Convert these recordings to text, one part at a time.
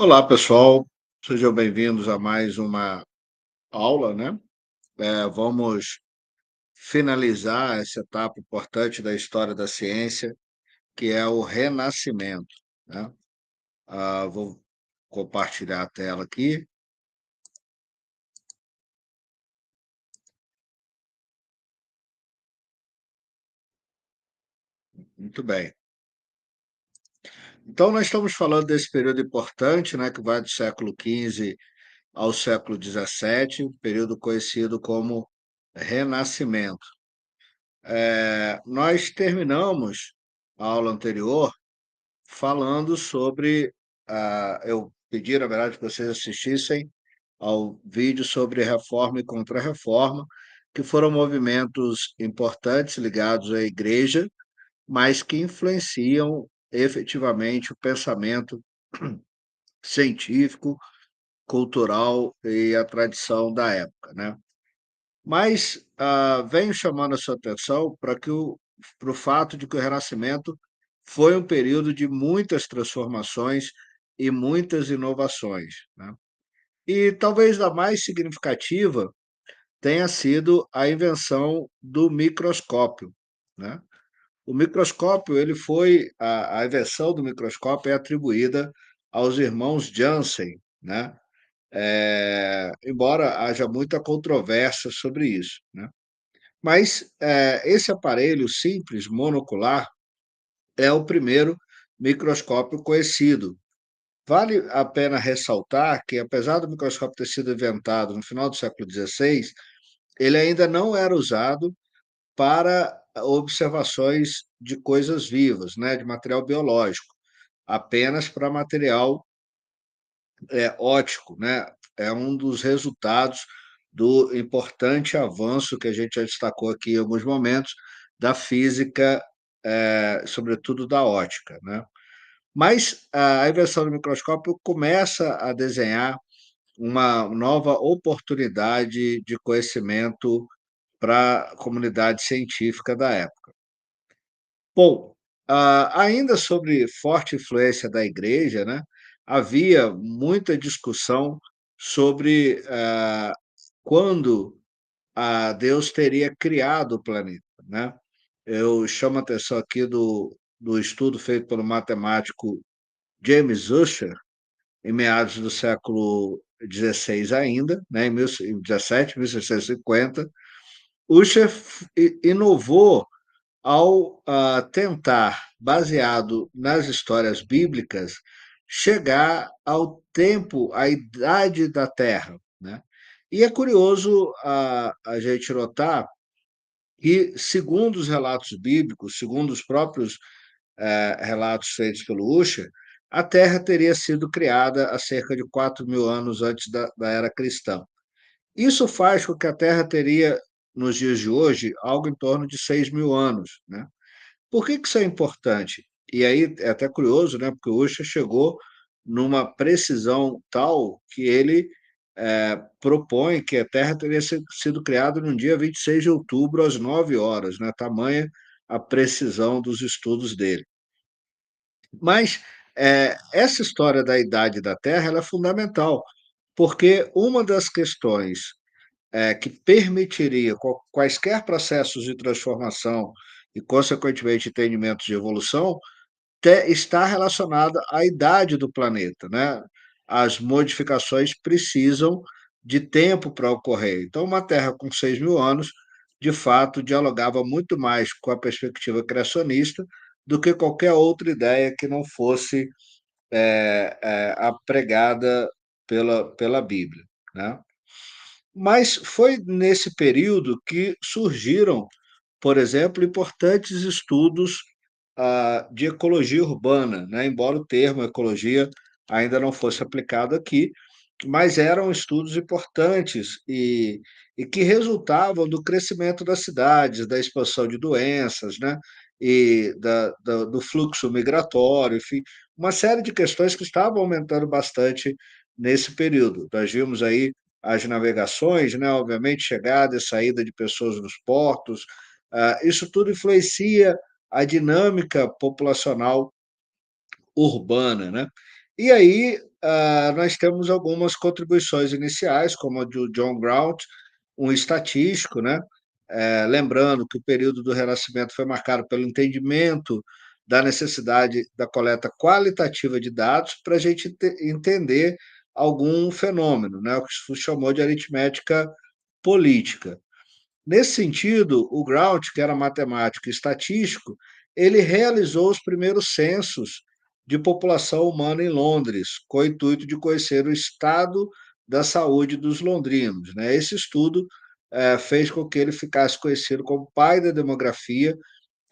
Olá, pessoal, sejam bem-vindos a mais uma aula, né? Vamos finalizar essa etapa importante da história da ciência, que é o Renascimento, né? Vou compartilhar a tela aqui. Muito bem. Então, nós estamos falando desse período importante, né, que vai do século XV ao século XVII, período conhecido como Renascimento. Nós terminamos a aula anterior falando sobre, eu pedi, na verdade, que vocês assistissem ao vídeo sobre reforma e contra-reforma, que foram movimentos importantes ligados à igreja, mas que influenciam efetivamente o pensamento científico, cultural e a tradição da época, né. Mas, venho chamando a sua atenção para o fato de que o Renascimento foi um período de muitas transformações e muitas inovações, né. E talvez a mais significativa tenha sido a invenção do microscópio, né. O microscópio, ele foi a invenção do microscópio é atribuída aos irmãos Jansen, né, embora haja muita controvérsia sobre isso, né. Mas, esse aparelho simples, monocular, é o primeiro microscópio conhecido. Vale a pena ressaltar que, apesar do microscópio ter sido inventado no final do século XVI, ele ainda não era usado para observações de coisas vivas, né, de material biológico, apenas para material, óptico, né. É um dos resultados do importante avanço que a gente já destacou aqui em alguns momentos, da física, sobretudo da ótica, né. Mas a invenção do microscópio começa a desenhar uma nova oportunidade de conhecimento para a comunidade científica da época. Bom, ainda sobre forte influência da igreja, né, havia muita discussão sobre, quando, Deus teria criado o planeta, né. Eu chamo a atenção aqui do estudo feito pelo matemático James Ussher, em meados do século XVI ainda, né, em 17, 1650. Ussher inovou ao, tentar, baseado nas histórias bíblicas, chegar ao tempo, à idade da Terra, né. E é curioso a gente notar que, segundo os relatos bíblicos, segundo os próprios, relatos feitos pelo Ussher, a Terra teria sido criada há cerca de 4.000 anos antes da era cristã. Isso faz com que a Terra teria, nos dias de hoje, algo em torno de 6.000 anos, né. Por que isso é importante? E aí é até curioso, né, porque o Ussher chegou numa precisão tal que ele, propõe que a Terra teria sido criada no dia 26 de outubro, às 9 horas, né, tamanha a precisão dos estudos dele. Mas, essa história da idade da Terra, ela é fundamental, porque uma das questões, que permitiria quaisquer processos de transformação e, consequentemente, entendimentos de evolução, está relacionada à idade do planeta, né? As modificações precisam de tempo para ocorrer. Então, uma Terra com 6.000 anos, de fato, dialogava muito mais com a perspectiva criacionista do que qualquer outra ideia que não fosse a pregada pela Bíblia, né? Mas foi nesse período que surgiram, por exemplo, importantes estudos, de ecologia urbana, né, embora o termo ecologia ainda não fosse aplicado aqui, mas eram estudos importantes e que resultavam do crescimento das cidades, da expansão de doenças, né, e do fluxo migratório, enfim, uma série de questões que estavam aumentando bastante nesse período. Nós vimos aí as navegações, né, obviamente, chegada e saída de pessoas nos portos, isso tudo influencia a dinâmica populacional urbana, né. E aí, nós temos algumas contribuições iniciais, como a do John Grout, um estatístico, né? Lembrando que o período do Renascimento foi marcado pelo entendimento da necessidade da coleta qualitativa de dados para a gente entender algum fenômeno, né? O que se chamou de aritmética política. Nesse sentido, o Grout, que era matemático e estatístico, ele realizou os primeiros censos de população humana em Londres, com o intuito de conhecer o estado da saúde dos londrinos. Né? Esse estudo fez com que ele ficasse conhecido como pai da demografia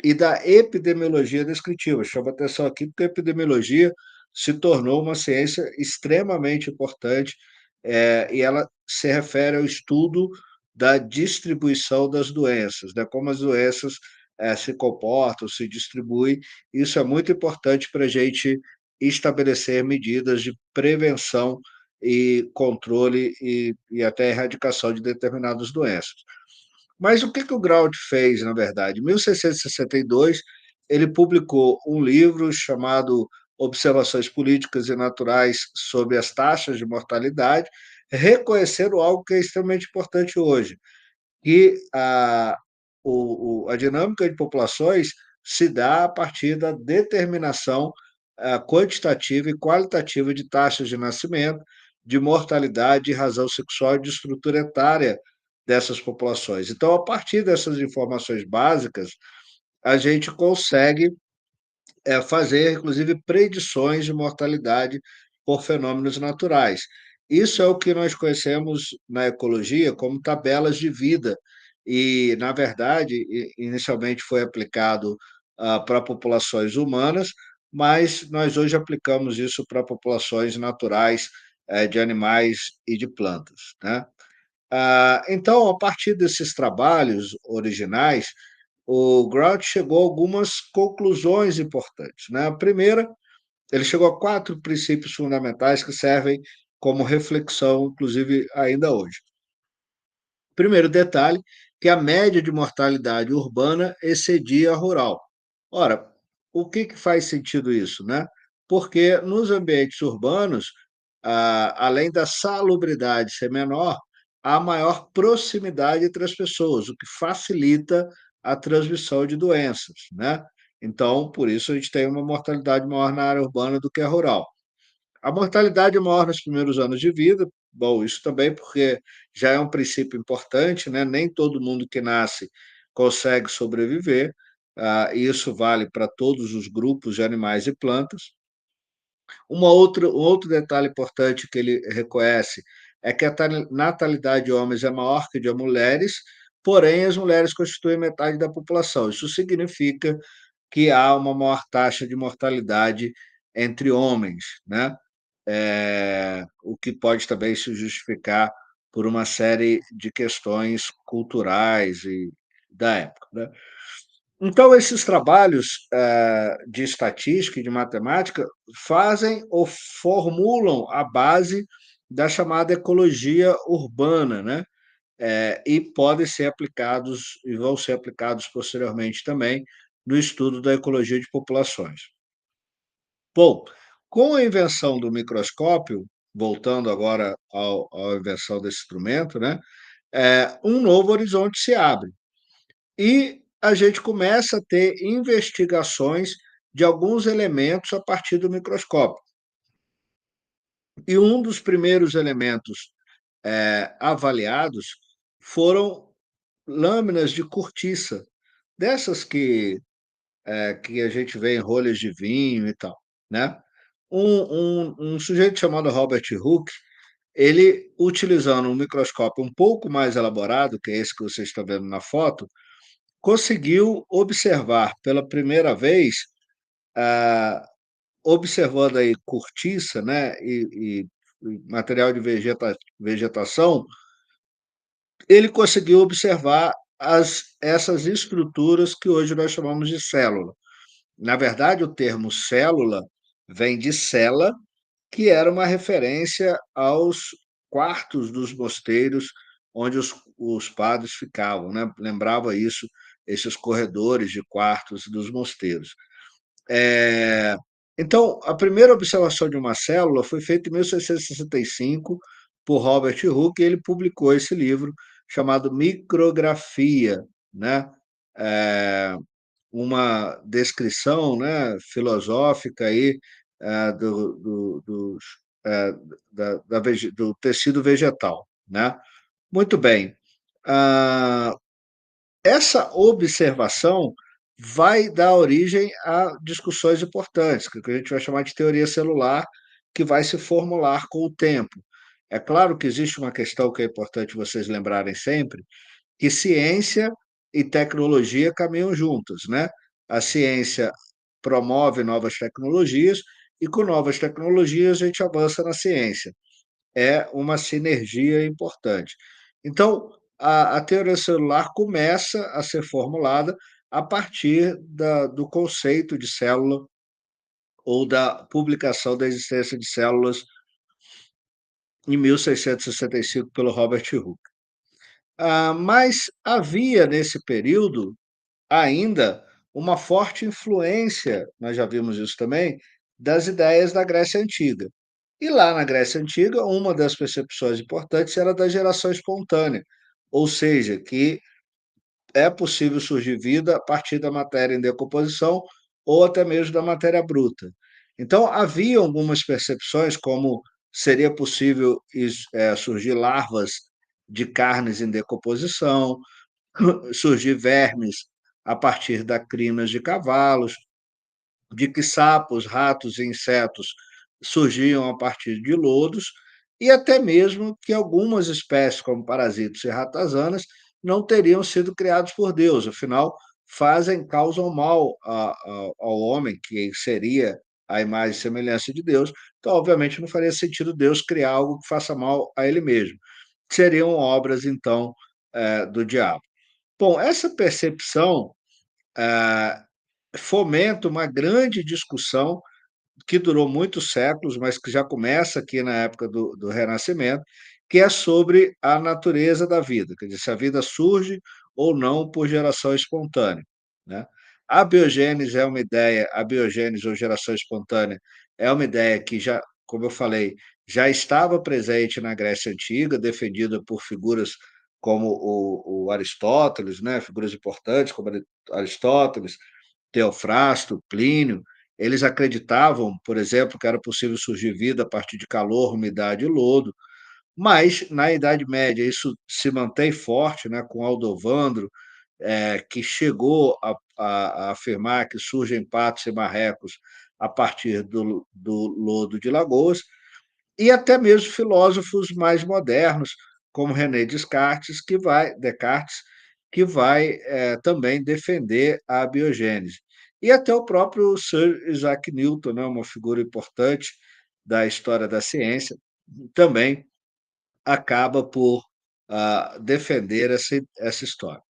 e da epidemiologia descritiva. Chama atenção aqui porque a epidemiologia se tornou uma ciência extremamente importante e ela se refere ao estudo da distribuição das doenças, né? Como as doenças se comportam, se distribuem. Isso é muito importante para a gente estabelecer medidas de prevenção e controle e até erradicação de determinadas doenças. Mas o que, que o Grout fez, na verdade? Em 1662, ele publicou um livro chamado Observações Políticas e Naturais sobre as Taxas de Mortalidade, reconhecendo algo que é extremamente importante hoje, que a dinâmica de populações se dá a partir da determinação quantitativa e qualitativa de taxas de nascimento, de mortalidade, de razão sexual e de estrutura etária dessas populações. Então, a partir dessas informações básicas, a gente consegue fazer, inclusive, predições de mortalidade por fenômenos naturais. Isso é o que nós conhecemos na ecologia como tabelas de vida. E, na verdade, inicialmente foi aplicado para populações humanas, mas nós hoje aplicamos isso para populações naturais de animais e de plantas. Né? Então, a partir desses trabalhos originais, o Grout chegou a algumas conclusões importantes. Né? A primeira, ele chegou a 4 princípios fundamentais que servem como reflexão, inclusive ainda hoje. Primeiro detalhe, que a média de mortalidade urbana excedia a rural. Ora, o que faz sentido isso, né? Porque nos ambientes urbanos, além da salubridade ser menor, há maior proximidade entre as pessoas, o que facilita a transmissão de doenças, né? Então, por isso a gente tem uma mortalidade maior na área urbana do que a rural. A mortalidade é maior nos primeiros anos de vida, bom, isso também porque já é um princípio importante, né? Nem todo mundo que nasce consegue sobreviver, e isso vale para todos os grupos de animais e plantas. Um outro detalhe importante que ele reconhece é que a natalidade de homens é maior que de mulheres, porém as mulheres constituem metade da população. Isso significa que há uma maior taxa de mortalidade entre homens, né? O que pode também se justificar por uma série de questões culturais e da época. Né? Então, esses trabalhos de estatística e de matemática fazem ou formulam a base da chamada ecologia urbana, né? E podem ser aplicados e vão ser aplicados posteriormente também no estudo da ecologia de populações. Bom, com a invenção do microscópio, voltando agora à invenção desse instrumento, né, um novo horizonte se abre. E a gente começa a ter investigações de alguns elementos a partir do microscópio. E um dos primeiros elementos avaliados foram lâminas de cortiça, dessas que a gente vê em rolhas de vinho e tal, né? Um sujeito chamado Robert Hooke, ele, utilizando um microscópio um pouco mais elaborado, que é esse que vocês estão vendo na foto, conseguiu observar pela primeira vez, ah, observando aí cortiça, né, e material de vegetação, ele conseguiu observar essas estruturas que hoje nós chamamos de célula. Na verdade, o termo célula vem de cela, que era uma referência aos quartos dos mosteiros onde os padres ficavam, né? Lembrava isso, esses corredores de quartos dos mosteiros. É, Então, a primeira observação de uma célula foi feita em 1665 por Robert Hooke, e ele publicou esse livro chamado Micrografia, né? Eh, uma descrição, né, filosófica aí, dos, eh, do tecido vegetal, né? Muito bem. Ah, essa observação vai dar origem a discussões importantes, que a gente vai chamar de teoria celular, que vai se formular com o tempo. É claro que existe uma questão que é importante vocês lembrarem sempre, que ciência e tecnologia caminham juntas, né? A ciência promove novas tecnologias e com novas tecnologias a gente avança na ciência. É uma sinergia importante. Então, a teoria celular começa a ser formulada a partir do conceito de célula ou da publicação da existência de células em 1665 pelo Robert Hooke. Mas havia nesse período ainda uma forte influência, nós já vimos isso também, das ideias da Grécia Antiga. E lá na Grécia Antiga, uma das percepções importantes era da geração espontânea, ou seja, que é possível surgir vida a partir da matéria em decomposição ou até mesmo da matéria bruta. Então, havia algumas percepções, como seria possível surgir larvas de carnes em decomposição, surgir vermes a partir da crinas de cavalos, de que sapos, ratos e insetos surgiam a partir de lodos, e até mesmo que algumas espécies, como parasitos e ratazanas, não teriam sido criados por Deus, afinal, causam mal ao homem, que seria a imagem e semelhança de Deus, então, obviamente, não faria sentido Deus criar algo que faça mal a ele mesmo. Seriam obras, então, do diabo. Bom, essa percepção ah, fomenta uma grande discussão que durou muitos séculos, mas que já começa aqui na época do Renascimento, que é sobre a natureza da vida, quer dizer, se a vida surge ou não por geração espontânea, né? A biogênese é uma ideia, a biogênese ou geração espontânea é uma ideia que já, como eu falei, já estava presente na Grécia Antiga, defendida por figuras como o Aristóteles, né? Figuras importantes como Aristóteles, Teofrasto, Plínio. Eles acreditavam, por exemplo, que era possível surgir vida a partir de calor, umidade e lodo, mas na Idade Média isso se mantém forte, né, com Aldovandro, que chegou a afirmar que surgem patos e marrecos a partir do lodo de lagoas, e até mesmo filósofos mais modernos, como René Descartes, que vai também defender a biogênese. E até o próprio Sir Isaac Newton, né, uma figura importante da história da ciência, também acaba por defender essa história.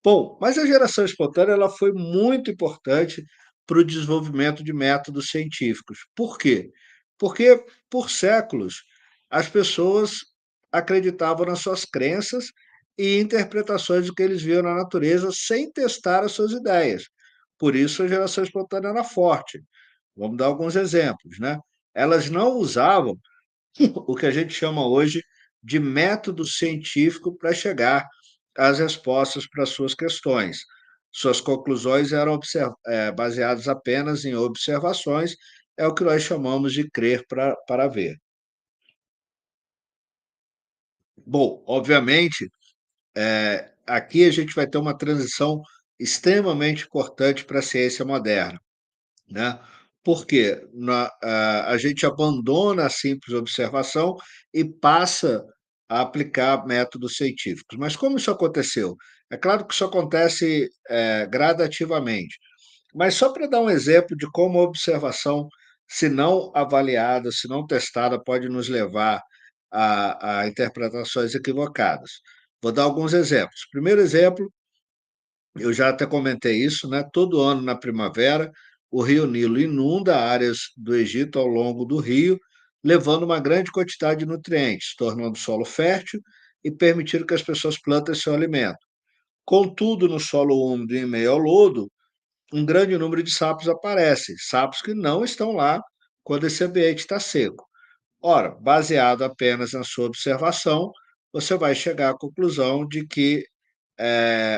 Bom, mas a geração espontânea ela foi muito importante para o desenvolvimento de métodos científicos. Por quê? Porque, por séculos, as pessoas acreditavam nas suas crenças e interpretações do que eles viam na natureza sem testar as suas ideias. Por isso, a geração espontânea era forte. Vamos dar alguns exemplos, né? Elas não usavam o que a gente chama hoje de método científico para chegar às respostas para suas questões. Suas conclusões eram baseadas apenas em observações, é o que nós chamamos de crer para ver. Bom, obviamente, aqui a gente vai ter uma transição extremamente importante para a ciência moderna, né? Porque a gente abandona a simples observação e passa a aplicar métodos científicos. Mas como isso aconteceu? É claro que isso acontece gradativamente, mas só para dar um exemplo de como a observação, se não avaliada, se não testada, pode nos levar a interpretações equivocadas. Vou dar alguns exemplos. Primeiro exemplo, eu já até comentei isso, né? Todo ano na primavera, o Rio Nilo inunda áreas do Egito ao longo do rio, levando uma grande quantidade de nutrientes, tornando o solo fértil e permitindo que as pessoas plantem seu alimento. Contudo, no solo úmido em meio ao lodo, um grande número de sapos aparece, sapos que não estão lá quando esse ambiente está seco. Ora, baseado apenas na sua observação, você vai chegar à conclusão de que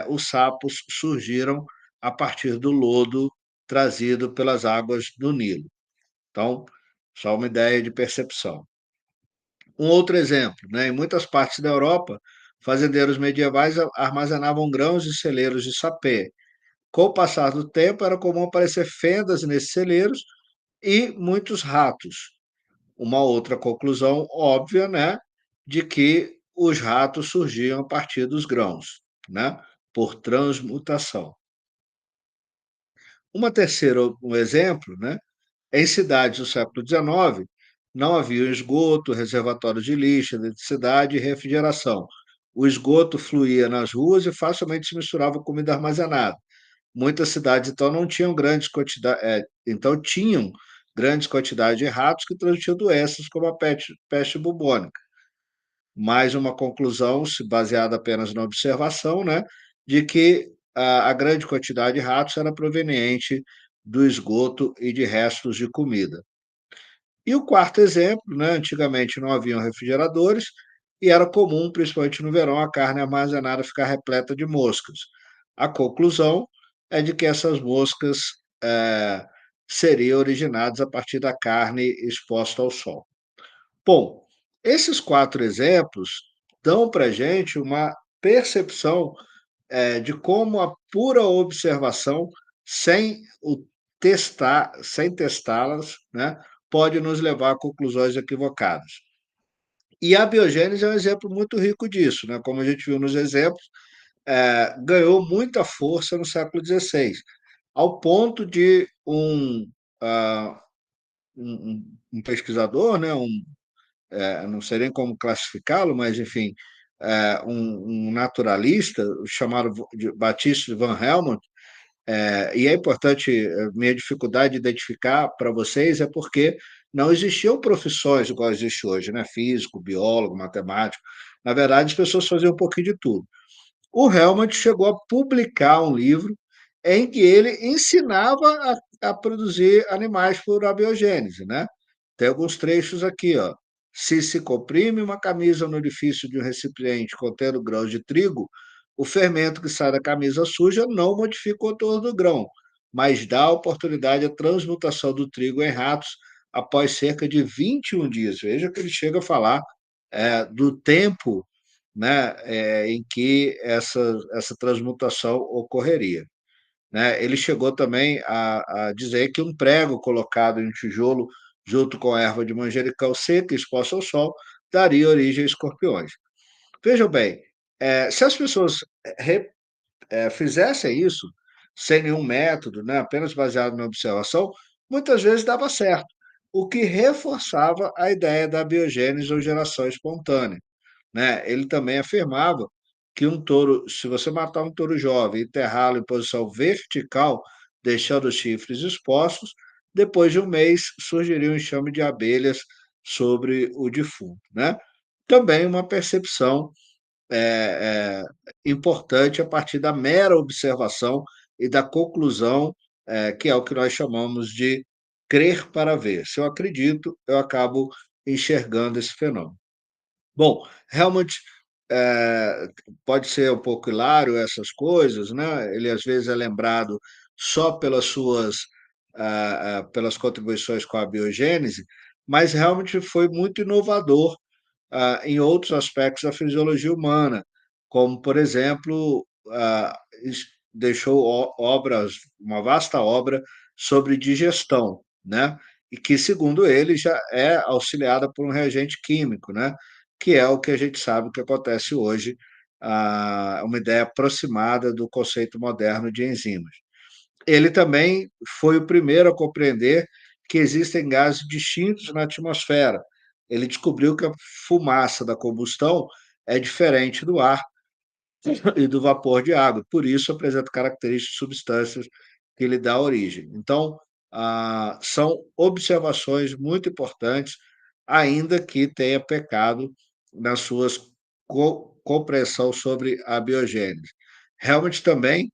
os sapos surgiram a partir do lodo trazido pelas águas do Nilo. Então, só uma ideia de percepção. Um outro exemplo, né, em muitas partes da Europa, fazendeiros medievais armazenavam grãos em celeiros de sapé. Com o passar do tempo, era comum aparecer fendas nesses celeiros e muitos ratos. Uma outra conclusão óbvia, né, de que os ratos surgiam a partir dos grãos, né, por transmutação. Uma terceira um exemplo, né, em cidades do século XIX, não havia esgoto, reservatórios de lixo, eletricidade e refrigeração. O esgoto fluía nas ruas e facilmente se misturava com comida armazenada. Muitas cidades, então, não tinham grandes quantidades, então tinham grandes quantidades de ratos que transmitiam doenças como a peste bubônica. Mais uma conclusão, baseada apenas na observação, né, de que a grande quantidade de ratos era proveniente do esgoto e de restos de comida. E o quarto exemplo, né, antigamente não haviam refrigeradores e era comum, principalmente no verão, a carne armazenada ficar repleta de moscas. A conclusão é de que essas moscas eh, seriam originadas a partir da carne exposta ao sol. Bom, esses quatro exemplos dão para a gente uma percepção de como a pura observação, sem o sem testá-las, né, pode nos levar a conclusões equivocadas. E a biogênese é um exemplo muito rico disso, né? Como a gente viu nos exemplos, ganhou muita força no século XVI, ao ponto de ah, um pesquisador, né, não sei nem como classificá-lo, mas enfim, um naturalista chamado de Baptiste van Helmont, e é importante, minha dificuldade de identificar para vocês é porque não existiam profissões igual existe hoje, né? Físico, biólogo, matemático. Na verdade, as pessoas faziam um pouquinho de tudo. O Helmut chegou a publicar um livro em que ele ensinava a produzir animais por abiogênese, né? Tem alguns trechos aqui, ó. Se comprime uma camisa no orifício de um recipiente contendo grãos de trigo, o fermento que sai da camisa suja não modifica o contorno do grão, mas dá oportunidade à transmutação do trigo em ratos após cerca de 21 dias. Veja que ele chega a falar do tempo, né, em que essa transmutação ocorreria. Né? Ele chegou também a dizer que um prego colocado em um tijolo junto com a erva de manjericão seca exposta ao sol daria origem a escorpiões. Vejam bem, se as pessoas fizessem isso sem nenhum método, né, apenas baseado na observação, muitas vezes dava certo, o que reforçava a ideia da biogênese ou geração espontânea. Né? Ele também afirmava que um touro, se você matar um touro jovem e enterrá-lo em posição vertical, deixando os chifres expostos, depois de um mês surgiria um enxame de abelhas sobre o defunto. Né? Também uma percepção importante a partir da mera observação e da conclusão, que é o que nós chamamos de crer para ver. Se eu acredito, eu acabo enxergando esse fenômeno. Bom, realmente, eh, pode ser um pouco hilário essas coisas, né, ele às vezes é lembrado só pelas suas, pelas contribuições com a biogênese, mas realmente foi muito inovador, em outros aspectos da fisiologia humana, como, por exemplo, deixou obras, uma vasta obra sobre digestão, né? E que, segundo ele, já é auxiliada por um reagente químico, né? Que é o que a gente sabe que acontece hoje, uma ideia aproximada do conceito moderno de enzimas. Ele também foi o primeiro a compreender que existem gases distintos na atmosfera. Ele descobriu que a fumaça da combustão é diferente do ar e do vapor de água, por isso apresenta características de substâncias que lhe dá origem. Então, são observações muito importantes, ainda que tenha pecado nas suas compreensão sobre a biogênese. Helmut também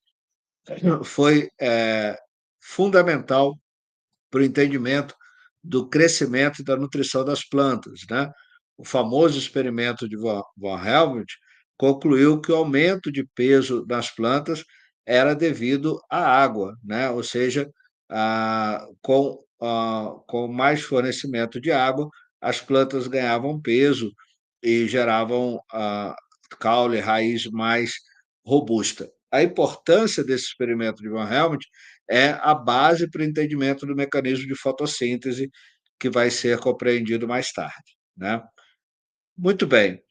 foi fundamental para o entendimento do crescimento e da nutrição das plantas, né? O famoso experimento de von Helmont concluiu que o aumento de peso das plantas era devido à água, né? Ou seja, com mais fornecimento de água, as plantas ganhavam peso e geravam caule, raiz mais robusta. A importância desse experimento de Van Helmont é a base para o entendimento do mecanismo de fotossíntese que vai ser compreendido mais tarde, né? Muito bem.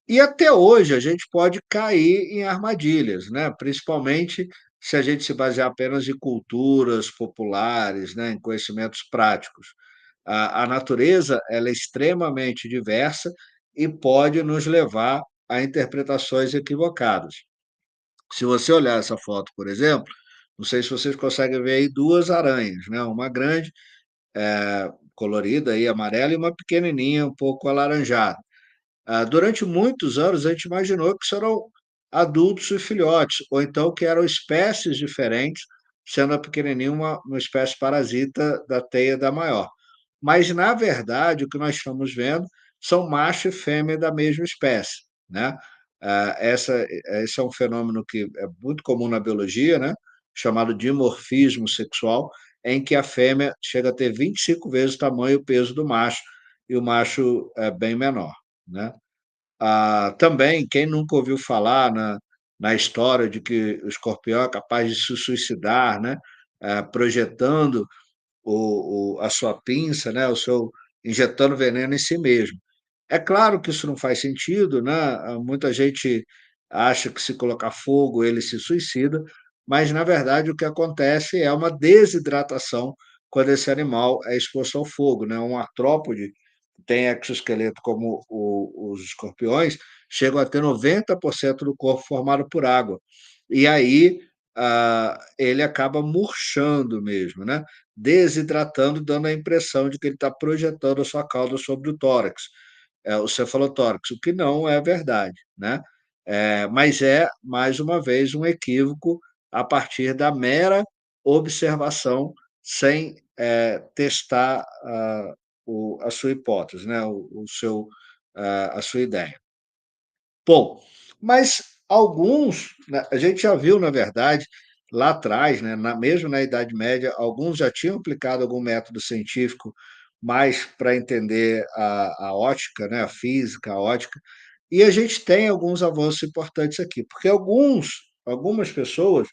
E até hoje a gente pode cair em armadilhas, né? Principalmente se a gente se basear apenas em culturas populares, né? Em conhecimentos práticos. A natureza ela é extremamente diversa e pode nos levar a interpretações equivocadas. Se você olhar essa foto, por exemplo, não sei se vocês conseguem ver aí duas aranhas, né? Uma grande, colorida e amarela, e uma pequenininha, um pouco alaranjada. Durante muitos anos, a gente imaginou que isso eram adultos e filhotes, ou então que eram espécies diferentes, sendo a pequenininha uma espécie parasita da teia da maior. Mas, na verdade, o que nós estamos vendo são macho e fêmea da mesma espécie, né? Esse é um fenômeno que é muito comum na biologia, né? Chamado dimorfismo sexual, em que a fêmea chega a ter 25 vezes o tamanho e o peso do macho, e o macho é bem menor, né? Também, quem nunca ouviu falar na história de que o escorpião é capaz de se suicidar, né? Projetando a sua pinça, né? Injetando veneno em si mesmo. É claro que isso não faz sentido, né? Muita gente acha que se colocar fogo ele se suicida, mas na verdade o que acontece é uma desidratação quando esse animal é exposto ao fogo, né? Um artrópode tem exoesqueleto como os escorpiões, chegam a ter 90% do corpo formado por água. E aí ele acaba murchando mesmo, né? Desidratando, dando a impressão de que ele está projetando a sua cauda sobre o tórax, o cefalotórax, o que não é verdade, né? Mas é, mais uma vez, um equívoco a partir da mera observação, sem testar a sua hipótese, né? A sua ideia. Bom, mas alguns, né, a gente já viu, na verdade, lá atrás, né, mesmo na Idade Média, alguns já tinham aplicado algum método científico mais para entender a ótica, né, a física, a ótica, e a gente tem alguns avanços importantes aqui, porque algumas pessoas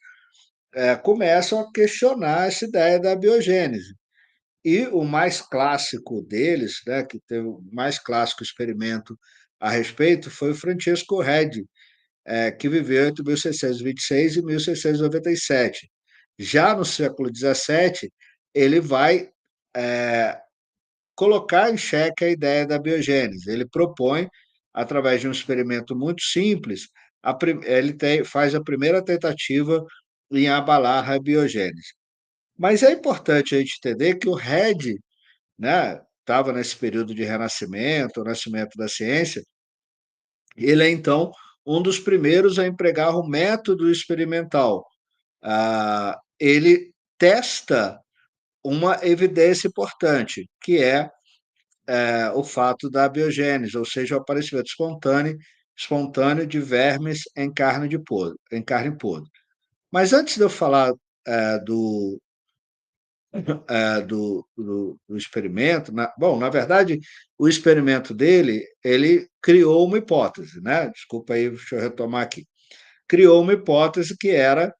começam a questionar essa ideia da biogênese. E o mais clássico deles, né, que teve o mais clássico experimento a respeito, foi o Francesco Redi, que viveu entre 1626 e 1697. Já no século XVII, ele vai colocar em xeque a ideia da biogênese. Ele propõe, através de um experimento muito simples, faz a primeira tentativa em abalar a biogênese. Mas é importante a gente entender que o Redi, né, estava nesse período de renascimento, o nascimento da ciência, ele é então um dos primeiros a empregar o método experimental. Ele testa uma evidência importante, que o fato da biogênese, ou seja, o aparecimento espontâneo de vermes em carne podre. Mas antes de eu falar eh, do, do experimento, bom, na verdade, o experimento dele, ele criou uma hipótese, né? Desculpa aí, deixa eu retomar aqui. Criou uma hipótese que era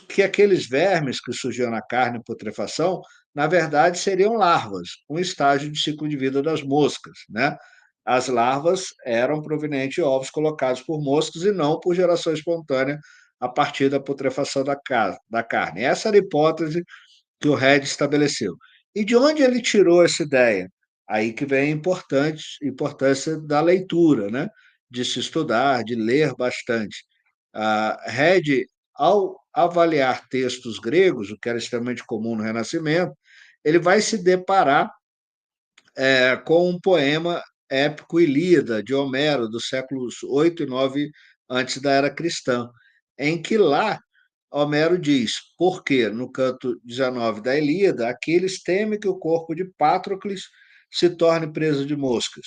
que aqueles vermes que surgiam na carne em putrefação, na verdade, seriam larvas, um estágio de ciclo de vida das moscas, né? As larvas eram provenientes de ovos colocados por moscas e não por geração espontânea a partir da putrefação da carne. Essa era a hipótese que o Red estabeleceu. E de onde ele tirou essa ideia? Aí que vem a importância da leitura, né? De se estudar, de ler bastante. Red, ao avaliar textos gregos, o que era extremamente comum no Renascimento, ele vai se deparar com um poema épico Ilíada, de Homero, dos séculos 8 e 9 antes da era cristã, em que lá Homero diz: porque no canto 19 da Ilíada, Aquiles teme que o corpo de Patroclus se torne preso de moscas,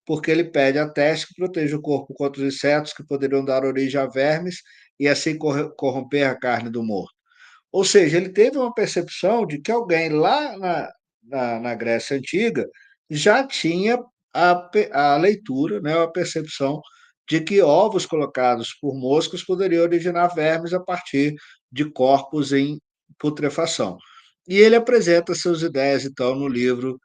porque ele pede a Tétis que proteja o corpo contra os insetos que poderiam dar origem a vermes e assim corromper a carne do morto. Ou seja, ele teve uma percepção de que alguém lá na Grécia Antiga já tinha a leitura, né, a percepção de que ovos colocados por moscas poderiam originar vermes a partir de corpos em putrefação. E ele apresenta suas ideias, então, no livro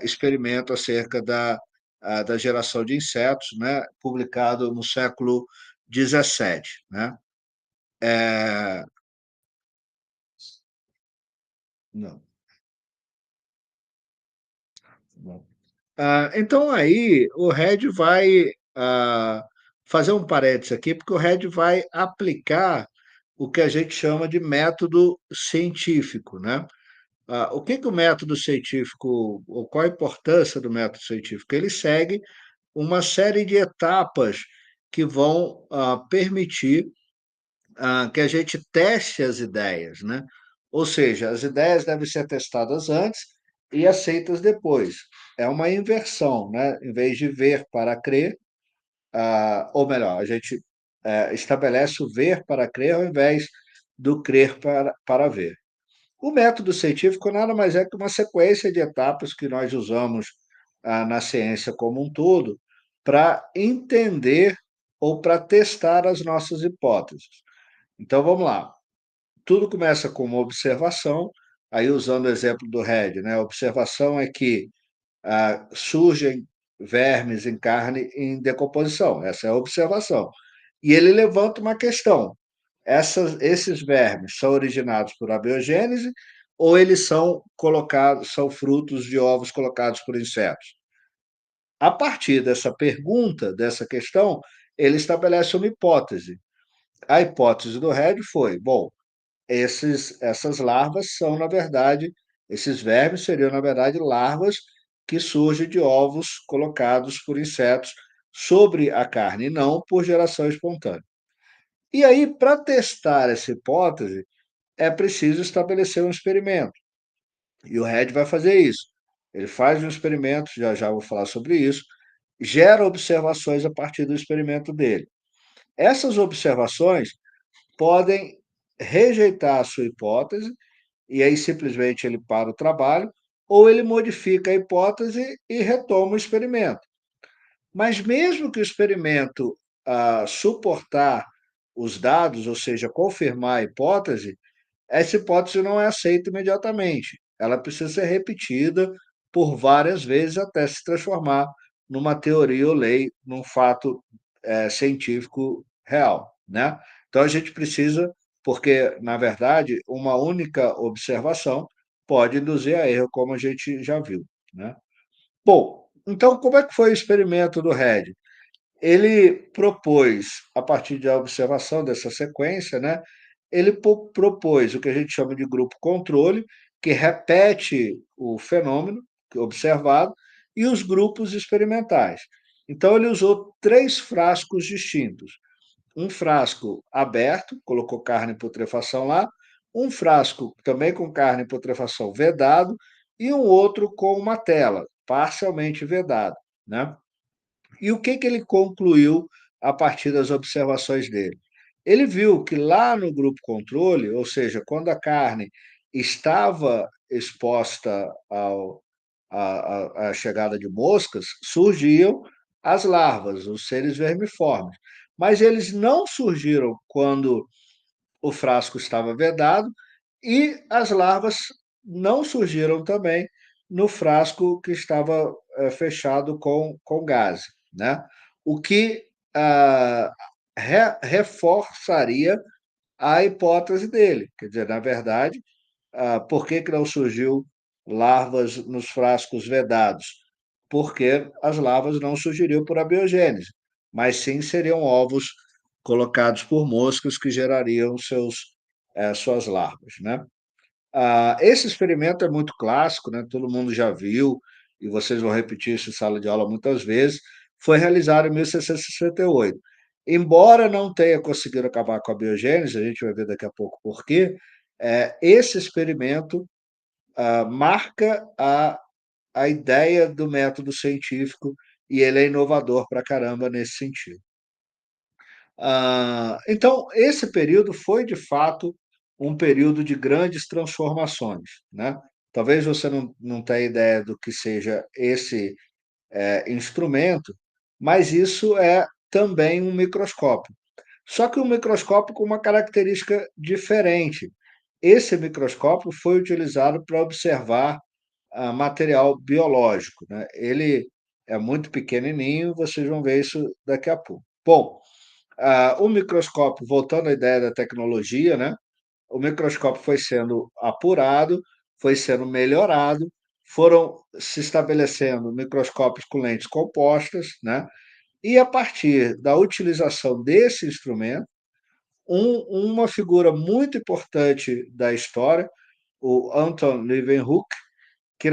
Experimento acerca da geração de insetos, né, publicado no século XVII. Né? É, não, não. Então aí o Red vai fazer um parênteses aqui, porque o Red vai aplicar o que a gente chama de método científico, né? O que o método científico, ou qual a importância do método científico? Ele segue uma série de etapas que vão permitir que a gente teste as ideias, né? Ou seja, as ideias devem ser testadas antes e aceitas depois. É uma inversão, né? Em vez de ver para crer, ou melhor, a gente estabelece o ver para crer ao invés do crer para ver. O método científico nada mais é que uma sequência de etapas que nós usamos na ciência como um todo para entender ou para testar as nossas hipóteses. Então vamos lá. Tudo começa com uma observação, aí usando o exemplo do Red, né? A observação é que surgem vermes em carne em decomposição, essa é a observação. E ele levanta uma questão: esses vermes são originados por abiogênese ou eles são colocados, são frutos de ovos colocados por insetos? A partir dessa pergunta, dessa questão, ele estabelece uma hipótese. A hipótese do Red foi: bom, essas larvas são, na verdade, esses vermes seriam, na verdade, larvas que surgem de ovos colocados por insetos sobre a carne, e não por geração espontânea. E aí, para testar essa hipótese, é preciso estabelecer um experimento. E o Red vai fazer isso. Ele faz um experimento, já já vou falar sobre isso, gera observações a partir do experimento dele. Essas observações podem rejeitar a sua hipótese e aí simplesmente ele para o trabalho, ou ele modifica a hipótese e retoma o experimento. Mas mesmo que o experimento suportar os dados, ou seja, confirmar a hipótese, essa hipótese não é aceita imediatamente. Ela precisa ser repetida por várias vezes até se transformar numa teoria ou lei, num fato científico real, né? Então a gente precisa, porque na verdade uma única observação pode induzir a erro, como a gente já viu, né? Bom, então como é que foi o experimento do Red? Ele propôs, a partir da observação dessa sequência, né, ele propôs o que a gente chama de grupo controle, que repete o fenômeno observado, e os grupos experimentais. Então, ele usou três frascos distintos. Um frasco aberto, colocou carne em putrefação lá, um frasco também com carne em putrefação vedado, e um outro com uma tela, parcialmente vedado. Né? E o que ele concluiu a partir das observações dele? Ele viu que lá no grupo controle, ou seja, quando a carne estava exposta à chegada de moscas, surgiam as larvas, os seres vermiformes. Mas eles não surgiram quando o frasco estava vedado e as larvas não surgiram também no frasco que estava fechado com gás, né? O que reforçaria a hipótese dele. Quer dizer, na verdade, por que não surgiu larvas nos frascos vedados? Porque as larvas não surgiriam por abiogênese, mas sim seriam ovos colocados por moscas que gerariam suas larvas. Né? Esse experimento é muito clássico, né? Todo mundo já viu, e vocês vão repetir isso em sala de aula muitas vezes. Foi realizado em 1668. Embora não tenha conseguido acabar com a biogênese, a gente vai ver daqui a pouco por quê, esse experimento, marca a ideia do método científico e ele é inovador pra caramba nesse sentido. Então, esse período foi, de fato, um período de grandes transformações, né. Talvez você não tenha ideia do que seja esse, instrumento, mas isso é também um microscópio. Só que um microscópio com uma característica diferente. Esse microscópio foi utilizado para observar, material biológico, né. Ele é muito pequenininho, vocês vão ver isso daqui a pouco. Bom, o microscópio, voltando à ideia da tecnologia, né, o microscópio foi sendo apurado, foi sendo melhorado, foram se estabelecendo microscópios com lentes compostas, né, e a partir da utilização desse instrumento, uma figura muito importante da história, o Anton Leeuwenhoek, que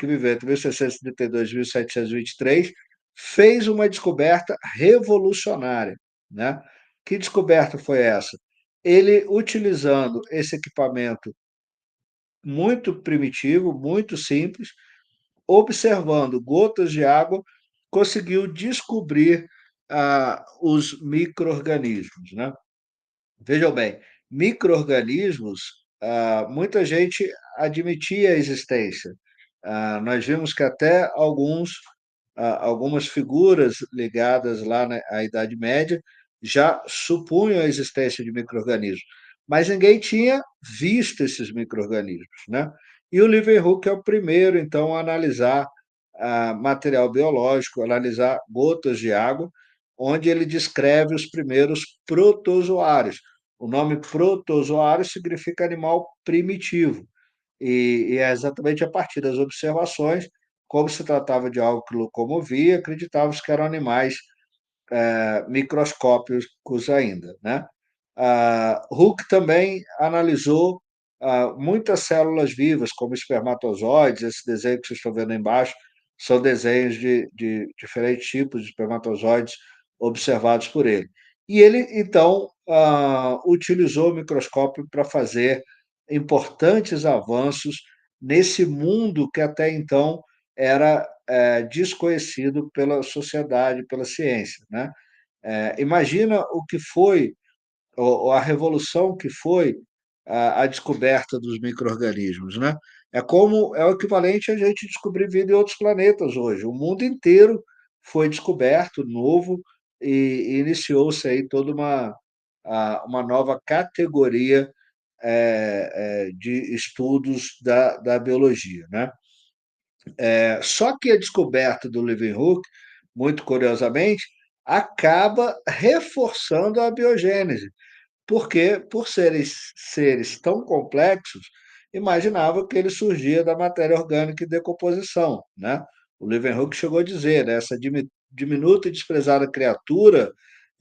viveu entre 1632 e 1723, fez uma descoberta revolucionária, né. Que descoberta foi essa? Ele, utilizando esse equipamento muito primitivo, muito simples, observando gotas de água, conseguiu descobrir, os micro-organismos, né. Vejam bem, micro-organismos, muita gente admitia a existência. Nós vimos que até algumas figuras ligadas lá à Idade Média já supunham a existência de micro-organismos, mas ninguém tinha visto esses micro-organismos, né. E o Leeuwenhoek é o primeiro, então, a analisar, material biológico, analisar gotas de água, onde ele descreve os primeiros protozoários. O nome protozoário significa animal primitivo, e é exatamente a partir das observações, como se tratava de algo que locomovia, acreditava-se que eram animais, microscópicos ainda, né. Hooke também analisou, muitas células vivas, como espermatozoides, esse desenho que vocês estão vendo aí embaixo, são desenhos de diferentes tipos de espermatozoides observados por ele. E ele, então, utilizou o microscópio para fazer importantes avanços nesse mundo que até então era, desconhecido pela sociedade, pela ciência, né. Imagina o que foi ou a revolução que foi a descoberta dos micro-organismos, né. É o equivalente a gente descobrir vida em outros planetas hoje. O mundo inteiro foi descoberto, novo, e iniciou-se aí toda uma nova categoria, de estudos da biologia, né. Só que a descoberta do Leeuwenhoek, muito curiosamente, acaba reforçando a biogênese, porque, por serem seres tão complexos, imaginava que ele surgia da matéria orgânica em decomposição, né. O Leeuwenhoek chegou a dizer, né: "Essa diminuta e desprezada criatura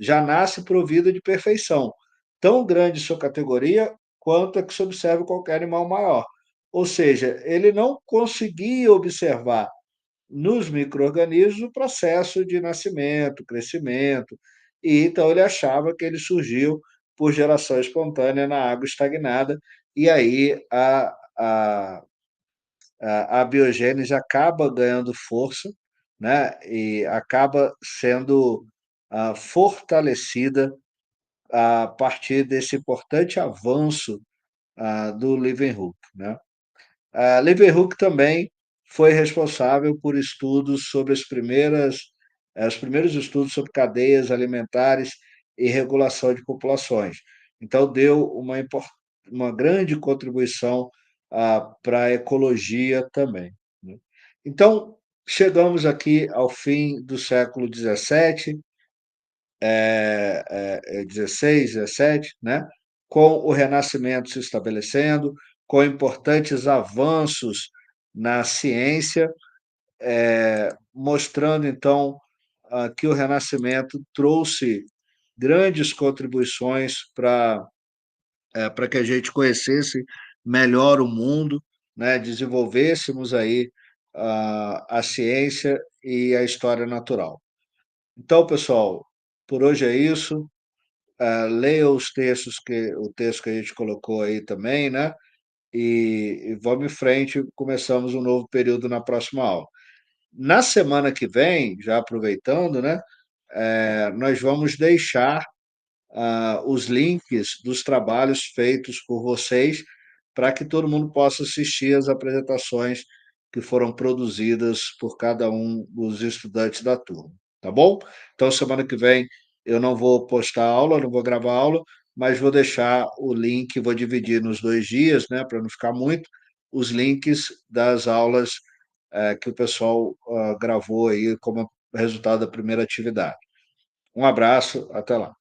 já nasce provida de perfeição, tão grande sua categoria quanto a que se observa em qualquer animal maior". Ou seja, ele não conseguia observar nos micro-organismos o processo de nascimento, crescimento, e então ele achava que ele surgiu por geração espontânea na água estagnada, e aí a biogênese acaba ganhando força, né, e acaba sendo, fortalecida a partir desse importante avanço, do Leeuwenhoek, né. Leeuwenhoek também foi responsável por estudos sobre os primeiros estudos sobre cadeias alimentares e regulação de populações. Então deu uma grande contribuição, pra ecologia também, né. Então, chegamos aqui ao fim do século XVII, 16, 17, né, com o Renascimento se estabelecendo, com importantes avanços na ciência, mostrando então, que o Renascimento trouxe grandes contribuições para que a gente conhecesse melhor o mundo, né, desenvolvêssemos aí a ciência e a história natural. Então, pessoal, por hoje é isso. Leia o texto que a gente colocou aí também, né, e vamos em frente, começamos um novo período na próxima aula. Na semana que vem, já aproveitando, né, nós vamos deixar os links dos trabalhos feitos por vocês, para que todo mundo possa assistir as apresentações que foram produzidas por cada um dos estudantes da turma, tá bom? Então, semana que vem eu não vou postar aula, não vou gravar aula, mas vou deixar o link, vou dividir nos 2 dias, né, para não ficar muito, os links das aulas que o pessoal gravou aí como resultado da primeira atividade. Um abraço, até lá.